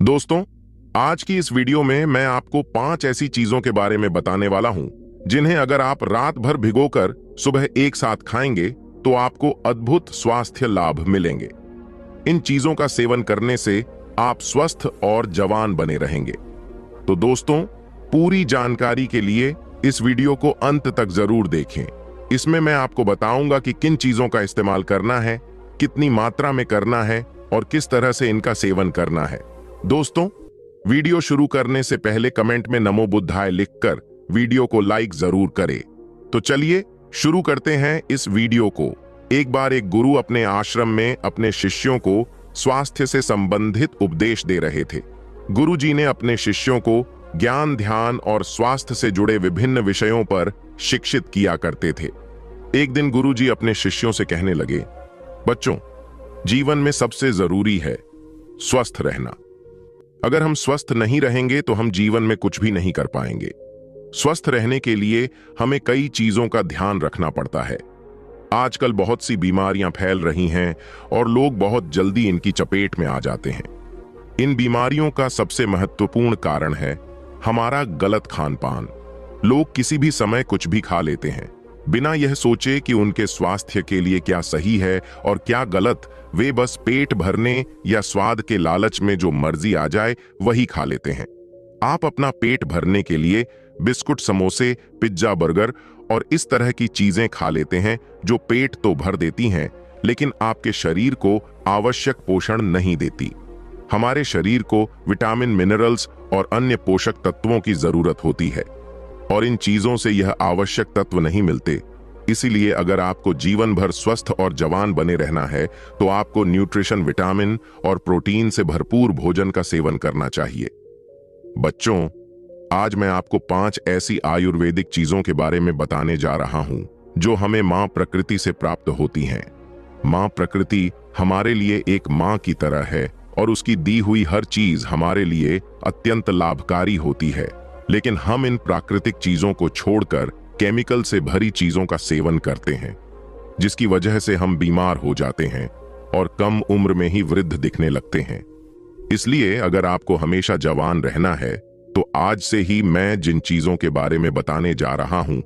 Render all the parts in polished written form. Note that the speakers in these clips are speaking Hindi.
दोस्तों, आज की इस वीडियो में मैं आपको 5 ऐसी चीजों के बारे में बताने वाला हूं जिन्हें अगर आप रात भर भिगोकर सुबह एक साथ खाएंगे तो आपको अद्भुत स्वास्थ्य लाभ मिलेंगे। इन चीजों का सेवन करने से आप स्वस्थ और जवान बने रहेंगे। तो दोस्तों, पूरी जानकारी के लिए इस वीडियो को अंत तक जरूर देखें। इसमें मैं आपको बताऊंगा कि किन चीजों का इस्तेमाल करना है, कितनी मात्रा में करना है और किस तरह से इनका सेवन करना है। दोस्तों, वीडियो शुरू करने से पहले कमेंट में नमो बुद्धाय लिखकर वीडियो को लाइक जरूर करें। तो चलिए शुरू करते हैं इस वीडियो को। एक बार एक गुरु अपने आश्रम में अपने शिष्यों को स्वास्थ्य से संबंधित उपदेश दे रहे थे। गुरु जी ने अपने शिष्यों को ज्ञान, ध्यान और स्वास्थ्य से जुड़े विभिन्न विषयों पर शिक्षित किया करते थे। एक दिन गुरु जी अपने शिष्यों से कहने लगे, बच्चों, जीवन में सबसे जरूरी है स्वस्थ रहना। अगर हम स्वस्थ नहीं रहेंगे तो हम जीवन में कुछ भी नहीं कर पाएंगे। स्वस्थ रहने के लिए हमें कई चीजों का ध्यान रखना पड़ता है। आजकल बहुत सी बीमारियां फैल रही हैं और लोग बहुत जल्दी इनकी चपेट में आ जाते हैं। इन बीमारियों का सबसे महत्वपूर्ण कारण है हमारा गलत खान पान। लोग किसी भी समय कुछ भी खा लेते हैं बिना यह सोचे कि उनके स्वास्थ्य के लिए क्या सही है और क्या गलत। वे बस पेट भरने या स्वाद के लालच में जो मर्जी आ जाए वही खा लेते हैं। आप अपना पेट भरने के लिए बिस्कुट, समोसे, पिज्जा, बर्गर और इस तरह की चीजें खा लेते हैं जो पेट तो भर देती हैं लेकिन आपके शरीर को आवश्यक पोषण नहीं देती। हमारे शरीर को विटामिन, मिनरल्स और अन्य पोषक तत्वों की जरूरत होती है और इन चीजों से यह आवश्यक तत्व नहीं मिलते। इसीलिए अगर आपको जीवन भर स्वस्थ और जवान बने रहना है तो आपको न्यूट्रिशन, विटामिन और प्रोटीन से भरपूर भोजन का सेवन करना चाहिए। बच्चों, आज मैं आपको 5 ऐसी आयुर्वेदिक चीजों के बारे में बताने जा रहा हूं जो हमें मां प्रकृति से प्राप्त होती हैं। मां प्रकृति हमारे लिए एक मां की तरह है और उसकी दी हुई हर चीज हमारे लिए अत्यंत लाभकारी होती है। लेकिन हम इन प्राकृतिक चीजों को छोड़कर केमिकल से भरी चीजों का सेवन करते हैं, जिसकी वजह से हम बीमार हो जाते हैं और कम उम्र में ही वृद्ध दिखने लगते हैं। इसलिए अगर आपको हमेशा जवान रहना है तो आज से ही मैं जिन चीजों के बारे में बताने जा रहा हूं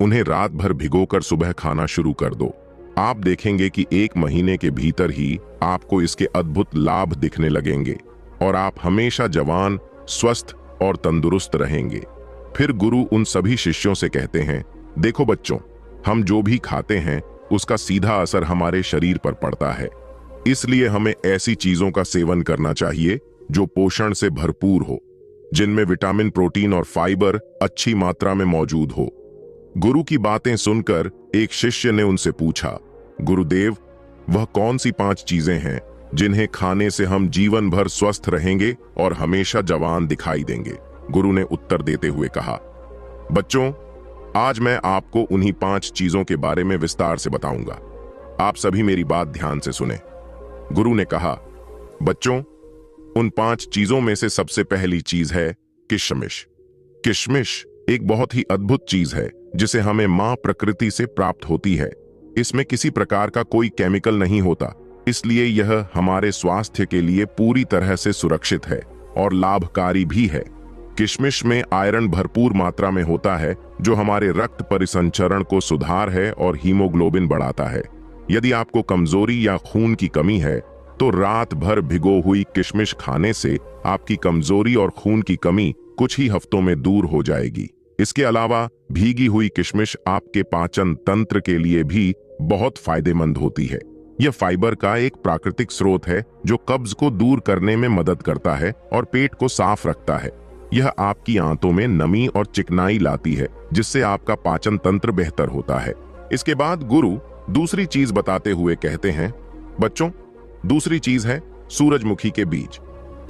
उन्हें रात भर भिगोकर सुबह खाना शुरू कर दो। आप देखेंगे कि 1 महीने के भीतर ही आपको इसके अद्भुत लाभ दिखने लगेंगे और आप हमेशा जवान, स्वस्थ और तंदुरुस्त रहेंगे। फिर गुरु उन सभी शिष्यों से कहते हैं, देखो बच्चों, हम जो भी खाते हैं उसका सीधा असर हमारे शरीर पर पड़ता है। इसलिए हमें ऐसी चीजों का सेवन करना चाहिए जो पोषण से भरपूर हो, जिनमें विटामिन, प्रोटीन और फाइबर अच्छी मात्रा में मौजूद हो। गुरु की बातें सुनकर एक शिष्य ने उनसे पूछा, गुरुदेव, वह कौन सी 5 चीजें हैं जिन्हें खाने से हम जीवन भर स्वस्थ रहेंगे और हमेशा जवान दिखाई देंगे? गुरु ने उत्तर देते हुए कहा, बच्चों, आज मैं आपको उन्हीं 5 चीजों के बारे में विस्तार से बताऊंगा। आप सभी मेरी बात ध्यान से सुने। गुरु ने कहा, बच्चों, उन 5 चीजों में से सबसे पहली चीज है किशमिश। किशमिश एक बहुत ही अद्भुत चीज है जिसे हमें मां प्रकृति से प्राप्त होती है। इसमें किसी प्रकार का कोई केमिकल नहीं होता, इसलिए यह हमारे स्वास्थ्य के लिए पूरी तरह से सुरक्षित है और लाभकारी भी है। किशमिश में आयरन भरपूर मात्रा में होता है जो हमारे रक्त परिसंचरण को सुधार है और हीमोग्लोबिन बढ़ाता है। यदि आपको कमजोरी या खून की कमी है तो रात भर भिगो हुई किशमिश खाने से आपकी कमजोरी और खून की कमी कुछ ही हफ्तों में दूर हो जाएगी। इसके अलावा भीगी हुई किशमिश आपके पाचन तंत्र के लिए भी बहुत फायदेमंद होती है। यह फाइबर का एक प्राकृतिक स्रोत है जो कब्ज को दूर करने में मदद करता है और पेट को साफ रखता है। यह आपकी आंतों में नमी और चिकनाई लाती है जिससे आपका पाचन तंत्र बेहतर होता है। इसके बाद गुरु दूसरी चीज बताते हुए कहते हैं, बच्चों, दूसरी चीज है सूरजमुखी के बीज।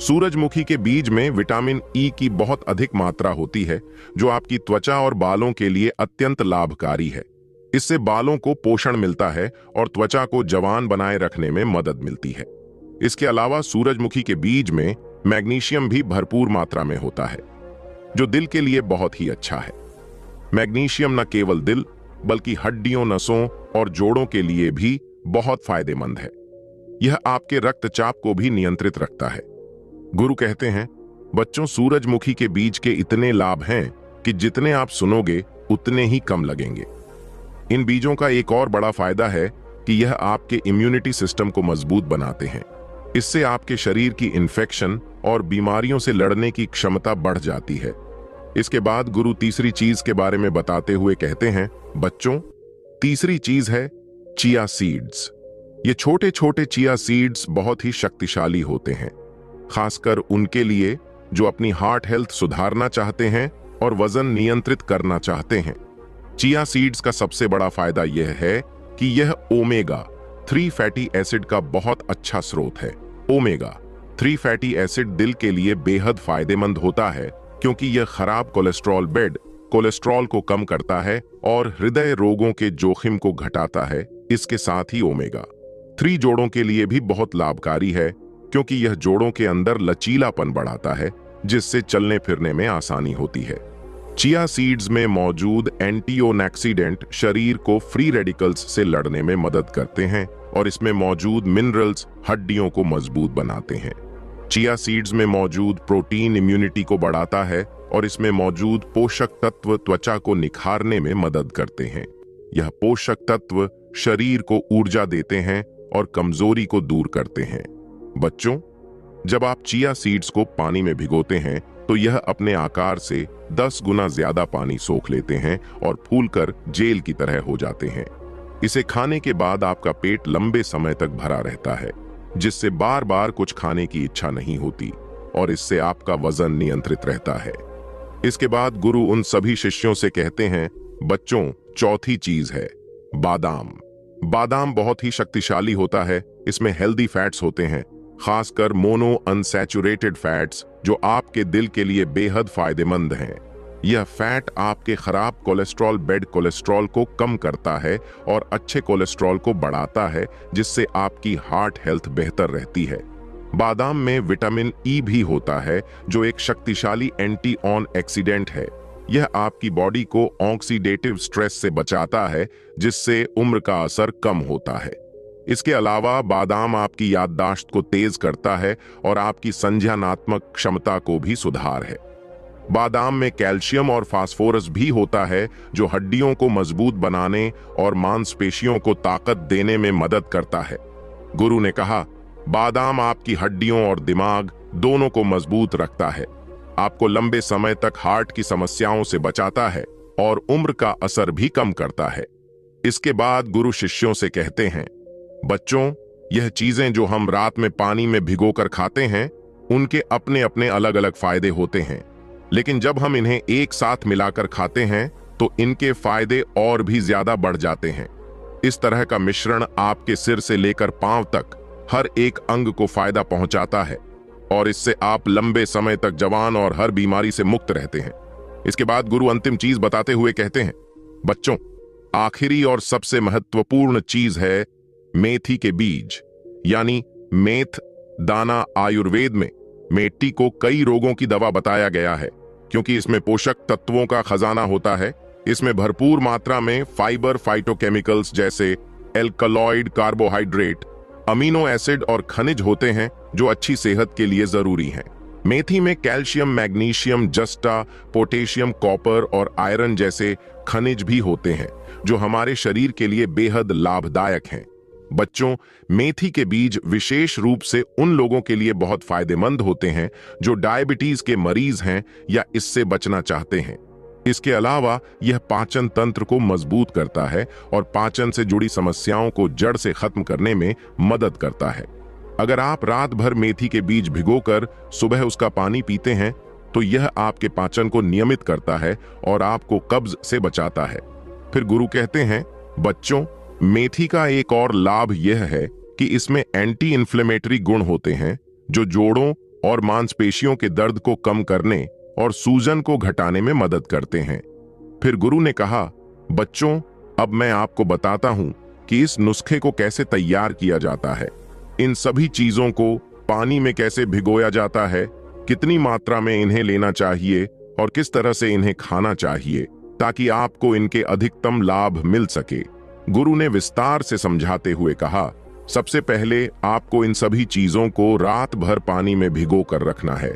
सूरजमुखी के बीज में विटामिन ई की बहुत अधिक मात्रा होती है जो आपकी त्वचा और बालों के लिए अत्यंत लाभकारी है। इससे बालों को पोषण मिलता है और त्वचा को जवान बनाए रखने में मदद मिलती है। इसके अलावा सूरजमुखी के बीज में मैग्नीशियम भी भरपूर मात्रा में होता है जो दिल के लिए बहुत ही अच्छा है। मैग्नीशियम न केवल दिल बल्कि हड्डियों, नसों और जोड़ों के लिए भी बहुत फायदेमंद है। यह आपके रक्तचाप को भी नियंत्रित रखता है। गुरु कहते हैं, बच्चों, सूरजमुखी के बीज के इतने लाभ हैं कि जितने आप सुनोगे उतने ही कम लगेंगे। इन बीजों का एक और बड़ा फायदा है कि यह आपके इम्यूनिटी सिस्टम को मजबूत बनाते हैं। इससे आपके शरीर की इन्फेक्शन और बीमारियों से लड़ने की क्षमता बढ़ जाती है। इसके बाद गुरु तीसरी चीज के बारे में बताते हुए कहते हैं, बच्चों, तीसरी चीज है चिया सीड्स। ये छोटे छोटे चिया सीड्स बहुत ही शक्तिशाली होते हैं, खासकर उनके लिए जो अपनी हार्ट हेल्थ सुधारना चाहते हैं और वजन नियंत्रित करना चाहते हैं। चिया सीड्स का सबसे बड़ा फायदा यह है कि यह ओमेगा 3 फैटी एसिड का बहुत अच्छा स्रोत है। ओमेगा 3 फैटी एसिड दिल के लिए बेहद फायदेमंद होता है, क्योंकि यह खराब कोलेस्ट्रॉल बेड कोलेस्ट्रॉल को कम करता है और हृदय रोगों के जोखिम को घटाता है। इसके साथ ही ओमेगा 3 जोड़ों के लिए भी बहुत लाभकारी है, क्योंकि यह जोड़ों के अंदर लचीलापन बढ़ाता है, जिससे चलने फिरने में आसानी होती है। चिया सीड्स में मौजूद एंटीओक्सीडेंट शरीर को फ्री रेडिकल्स से लड़ने में मदद करते हैं और इसमें मौजूद मिनरल्स हड्डियों को मजबूत बनाते हैं। चिया सीड्स में मौजूद प्रोटीन इम्यूनिटी को बढ़ाता है और इसमें मौजूद पोषक तत्व त्वचा को निखारने में मदद करते हैं। यह पोषक तत्व शरीर को ऊर्जा देते हैं और कमजोरी को दूर करते हैं। बच्चों, जब आप चिया सीड्स को पानी में भिगोते हैं तो यह अपने आकार से 10 गुना ज्यादा पानी सोख लेते हैं और फूलकर जेल की तरह हो जाते हैं। इसे खाने के बाद आपका पेट लंबे समय तक भरा रहता है, जिससे बार बार कुछ खाने की इच्छा नहीं होती और इससे आपका वजन नियंत्रित रहता है। इसके बाद गुरु उन सभी शिष्यों से कहते हैं, बच्चों, चौथी चीज है बादाम। बादाम बहुत ही शक्तिशाली होता है। इसमें हेल्दी फैट्स होते हैं, खासकर मोनो अनसैचुरेटेड फैट्स, जो आपके दिल के लिए बेहद फायदेमंद हैं। यह फैट आपके खराब कोलेस्ट्रॉल बेड कोलेस्ट्रॉल को कम करता है और अच्छे कोलेस्ट्रॉल को बढ़ाता है, जिससे आपकी हार्ट हेल्थ बेहतर रहती है। बादाम में विटामिन ई भी होता है, जो एक शक्तिशाली एंटीऑक्सीडेंट है। यह आपकी बॉडी को ऑक्सीडेटिव स्ट्रेस से बचाता है, जिससे उम्र का असर कम होता है। इसके अलावा बादाम आपकी याददाश्त को तेज करता है और आपकी संज्ञानात्मक क्षमता को भी सुधार है। बादाम में कैल्शियम और फास्फोरस भी होता है, जो हड्डियों को मजबूत बनाने और मांसपेशियों को ताकत देने में मदद करता है। गुरु ने कहा, बादाम आपकी हड्डियों और दिमाग दोनों को मजबूत रखता है, आपको लंबे समय तक हार्ट की समस्याओं से बचाता है और उम्र का असर भी कम करता है। इसके बाद गुरु शिष्यों से कहते हैं, बच्चों, यह चीजें जो हम रात में पानी में भिगोकर खाते हैं, उनके अपने अपने अलग अलग फायदे होते हैं, लेकिन जब हम इन्हें एक साथ मिलाकर खाते हैं तो इनके फायदे और भी ज्यादा बढ़ जाते हैं। इस तरह का मिश्रण आपके सिर से लेकर पांव तक हर एक अंग को फायदा पहुंचाता है और इससे आप लंबे समय तक जवान और हर बीमारी से मुक्त रहते हैं। इसके बाद गुरु अंतिम चीज बताते हुए कहते हैं, बच्चों, आखिरी और सबसे महत्वपूर्ण चीज है मेथी के बीज, यानी मेथ दाना। आयुर्वेद में मेथी को कई रोगों की दवा बताया गया है, क्योंकि इसमें पोषक तत्वों का खजाना होता है। इसमें भरपूर मात्रा में फाइबर, फाइटोकेमिकल्स जैसे एल्कलॉइड, कार्बोहाइड्रेट, अमीनो एसिड और खनिज होते हैं, जो अच्छी सेहत के लिए जरूरी हैं। मेथी में calcium, magnesium, juxta, potassium, copper और आयरन जैसे खनिज भी होते हैं, जो हमारे शरीर के लिए बेहद लाभदायक हैं। बच्चों, मेथी के बीज विशेष रूप से उन लोगों के लिए बहुत फायदेमंद होते हैं जो डायबिटीज के मरीज हैं या इससे बचना चाहते हैं। इसके अलावा यह पाचन तंत्र को मजबूत करता है और पाचन से जुड़ी समस्याओं को जड़ से खत्म करने में मदद करता है। अगर आप रात भर मेथी के बीज भिगोकर सुबह उसका पानी पीते हैं तो यह आपके पाचन को नियमित करता है और आपको कब्ज से बचाता है। फिर गुरु कहते हैं, बच्चों, मेथी का एक और लाभ यह है कि इसमें एंटी इन्फ्लेमेटरी गुण होते हैं, जो जोड़ों और मांसपेशियों के दर्द को कम करने और सूजन को घटाने में मदद करते हैं। फिर गुरु ने कहा, बच्चों, अब मैं आपको बताता हूं कि इस नुस्खे को कैसे तैयार किया जाता है। इन सभी चीजों को पानी में कैसे भिगोया जाता है, कितनी मात्रा में इन्हें लेना चाहिए और किस तरह से इन्हें खाना चाहिए, ताकि आपको इनके अधिकतम लाभ मिल सके। गुरु ने विस्तार से समझाते हुए कहा, सबसे पहले आपको इन सभी चीजों को रात भर पानी में भिगो कर रखना है।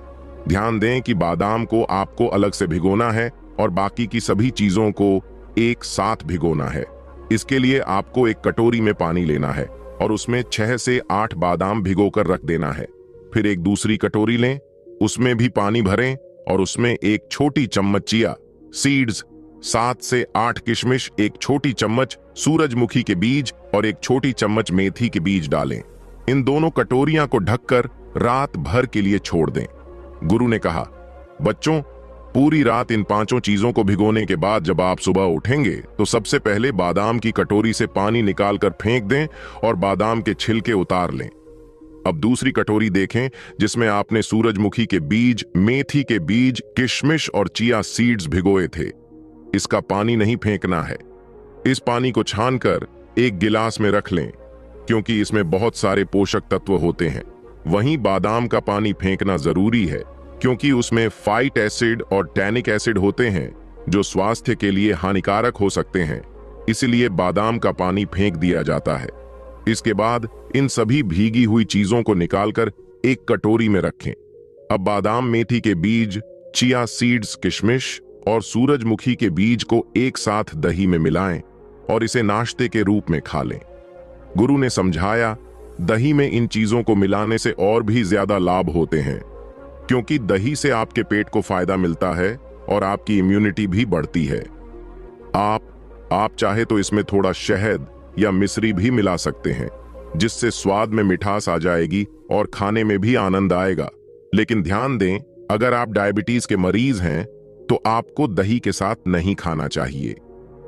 ध्यान दें कि बादाम को आपको अलग से भिगोना है और बाकी की सभी चीजों को एक साथ भिगोना है। इसके लिए आपको एक कटोरी में पानी लेना है और उसमें 6 से 8 बादाम भिगोकर रख देना है। फिर एक दूसरी कटोरी लें, उसमें भी पानी भरें और उसमें एक छोटी चम्मच चिया सीड्स, 7 से 8 किशमिश, एक छोटी चम्मच सूरजमुखी के बीज और एक छोटी चम्मच मेथी के बीज डालें। इन दोनों कटोरियां को ढककर रात भर के लिए छोड़ दें। गुरु ने कहा, बच्चों, पूरी रात इन 5 चीजों को भिगोने के बाद जब आप सुबह उठेंगे तो सबसे पहले बादाम की कटोरी से पानी निकालकर फेंक दें और बादाम के छिलके उतार लें। अब दूसरी कटोरी देखें जिसमें आपने सूरजमुखी के बीज, मेथी के बीज, किशमिश और चिया सीड्स भिगोए थे। इसका पानी नहीं फेंकना है। इस पानी को छानकर एक गिलास में रख लें क्योंकि इसमें बहुत सारे पोषक तत्व होते हैं। वहीं बादाम का पानी फेंकना जरूरी है क्योंकि उसमें फाइट एसिड और टैनिक एसिड होते हैं जो स्वास्थ्य के लिए हानिकारक हो सकते हैं, इसलिए बादाम का पानी फेंक दिया जाता है। इसके बाद इन सभी भीगी हुई चीजों को निकालकर एक कटोरी में रखें। अब बादाम, मेथी के बीज, चिया सीड्स, किशमिश और सूरजमुखी के बीज को एक साथ दही में मिलाएं और इसे नाश्ते के रूप में खा लें। गुरु ने समझाया, दही में इन चीजों को मिलाने से और भी ज्यादा लाभ होते हैं क्योंकि दही से आपके पेट को फायदा मिलता है और आपकी इम्यूनिटी भी बढ़ती है। आप चाहे तो इसमें थोड़ा शहद या मिश्री भी मिला सकते हैं जिससे स्वाद में मिठास आ जाएगी और खाने में भी आनंद आएगा। लेकिन ध्यान दें, अगर आप डायबिटीज के मरीज हैं तो आपको दही के साथ नहीं खाना चाहिए।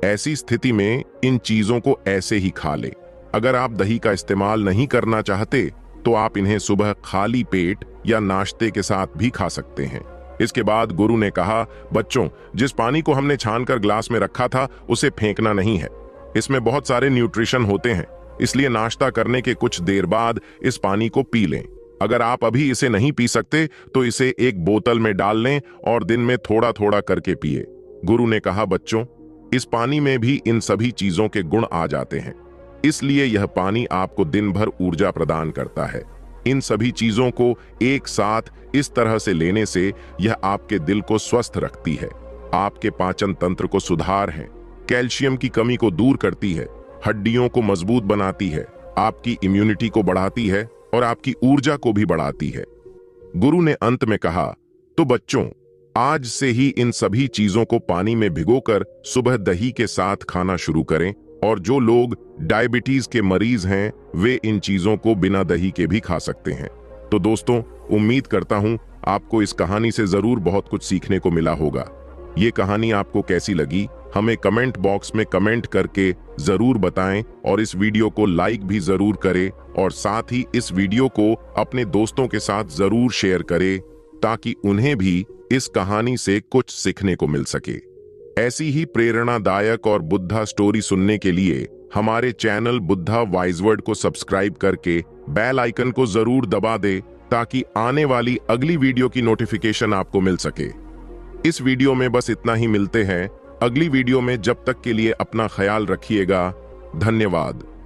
ऐसी स्थिति में इन चीजों को ऐसे ही खा लें। अगर आप दही का इस्तेमाल नहीं करना चाहते तो आप इन्हें सुबह खाली पेट या नाश्ते के साथ भी खा सकते हैं। इसके बाद गुरु ने कहा, बच्चों, जिस पानी को हमने छानकर ग्लास में रखा था उसे फेंकना नहीं है। इसमें बहुत सारे न्यूट्रिशन होते हैं, इसलिए नाश्ता करने के कुछ देर बाद इस पानी को पी लें। अगर आप अभी इसे नहीं पी सकते तो इसे एक बोतल में डाल लें और दिन में थोड़ा थोड़ा करके पिए। गुरु ने कहा, बच्चों, इस पानी में भी इन सभी चीजों के गुण आ जाते हैं, इसलिए यह पानी आपको दिन भर ऊर्जा प्रदान करता है। इन सभी चीजों को एक साथ इस तरह से लेने से यह आपके दिल को स्वस्थ रखती है, आपके पाचन तंत्र को सुधार है, कैल्शियम की कमी को दूर करती है, हड्डियों को मजबूत बनाती है, आपकी इम्यूनिटी को बढ़ाती है और आपकी ऊर्जा को भी बढ़ाती है। गुरु ने अंत में कहा, तो बच्चों, आज से ही इन सभी चीजों को पानी में भिगोकर सुबह दही के साथ खाना शुरू करें और जो लोग डायबिटीज के मरीज हैं वे इन चीजों को बिना दही के भी खा सकते हैं। तो दोस्तों, उम्मीद करता हूं आपको इस कहानी से जरूर बहुत कुछ सीखने को मिला होगा। ये कहानी आपको कैसी लगी हमें कमेंट बॉक्स में कमेंट करके जरूर बताएं और इस वीडियो को लाइक भी जरूर करें और साथ ही इस वीडियो को अपने दोस्तों के साथ जरूर शेयर करें ताकि उन्हें भी इस कहानी से कुछ सीखने को मिल सके। ऐसी ही प्रेरणादायक और बुद्धा स्टोरी सुनने के लिए हमारे चैनल बुद्धा वाइज वर्ड को सब्सक्राइब करके बेल आइकन को जरूर दबा दे ताकि आने वाली अगली वीडियो की नोटिफिकेशन आपको मिल सके। इस वीडियो में बस इतना ही, मिलते हैं अगली वीडियो में। जब तक के लिए अपना ख्याल रखिएगा। धन्यवाद।